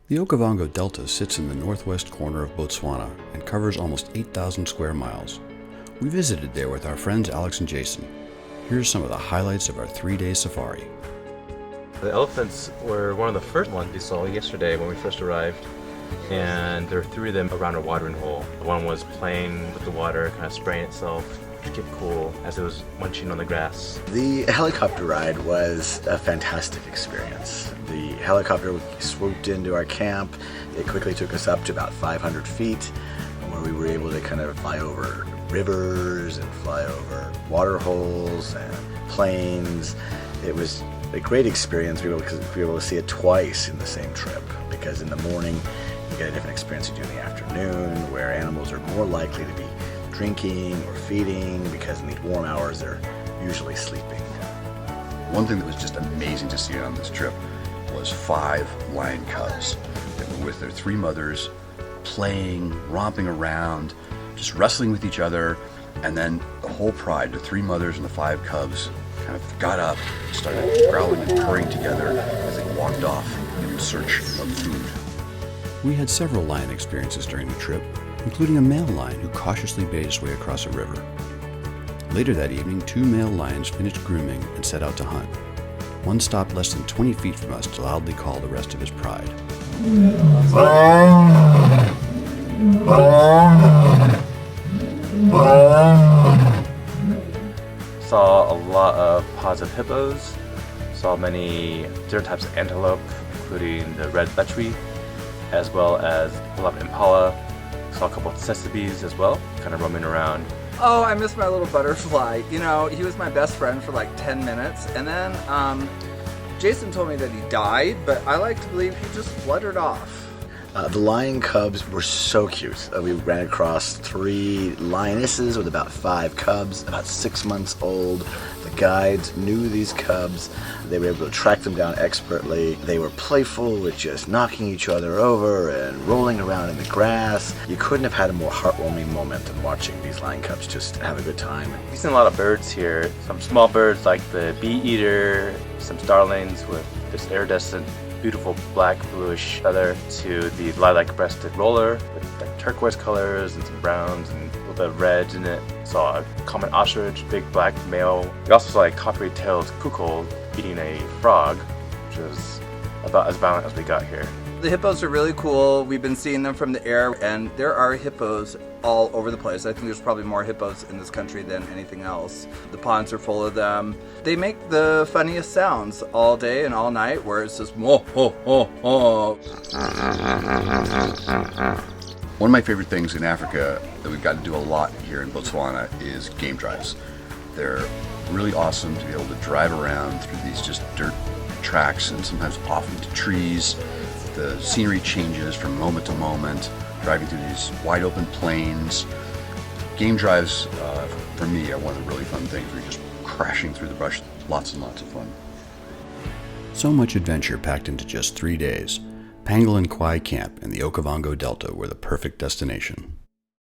The Okavango Delta sits in the northwest corner of Botswana and covers almost 8,000 square miles. We visited there with our friends Alex and Jason. Here's some of the highlights of our 3-day safari. The elephants were one of the first ones we saw yesterday when we first arrived, and there were 3 of them around a watering hole. One was playing with the water, kind of spraying itself to keep cool as it was munching on the grass. The helicopter ride was a fantastic experience. The helicopter swooped into our camp. It quickly took us up to about 500 feet, where we were able to kind of fly over rivers and fly over water holes and plains. It was a great experience. We were able to see it twice in the same trip, because in the morning you get a different experience you do in the afternoon, where animals are more likely to be drinking or feeding, because in the warm hours they're usually sleeping. One thing that was just amazing to see on this trip was 5 lion cubs that were with their 3 mothers, playing, romping around, just wrestling with each other, and then the whole pride, the 3 mothers and the 5 cubs, kind of got up, started growling and purring together as they walked off in search of food. We had several lion experiences during the trip, including a male lion who cautiously made his way across a river. Later that evening, 2 male lions finished grooming and set out to hunt. One stopped less than 20 feet from us to loudly call the rest of his pride. Saw a lot of pods of hippos, saw many different types of antelope, including the red betri, as well as a lot of impala. Saw a couple of tsesebes as well, kind of roaming around. Oh, I miss my little butterfly. You know, he was my best friend for like 10 minutes, and then Jason told me that he died, but I like to believe he just fluttered off. The lion cubs were so cute. We ran across 3 lionesses with about 5 cubs, about 6 months old. The guides knew these cubs. They were able to track them down expertly. They were playful with just knocking each other over and rolling around in the grass. You couldn't have had a more heartwarming moment than watching these lion cubs just have a good time. We've seen a lot of birds here. Some small birds like the bee eater, some starlings with this iridescent beautiful black bluish feather, to the lilac-breasted roller with like turquoise colors and some browns and a little bit of red in it. Saw a common ostrich, big black male. We also saw a coppery-tailed cuckoo eating a frog, which was about as violent as we got here. The hippos are really cool. We've been seeing them from the air, and there are hippos all over the place. I think there's probably more hippos in this country than anything else. The ponds are full of them. They make the funniest sounds all day and all night, where it's just mo ho ho ho. One of my favorite things in Africa that we've got to do a lot here in Botswana is game drives. They're really awesome to be able to drive around through these just dirt tracks and sometimes off into trees. The scenery changes from moment to moment, driving through these wide open plains. Game drives, for me, are one of the really fun things where you're just crashing through the brush. Lots and lots of fun. So much adventure packed into just 3 days. Pangolin Kwai Camp in the Okavango Delta were the perfect destination.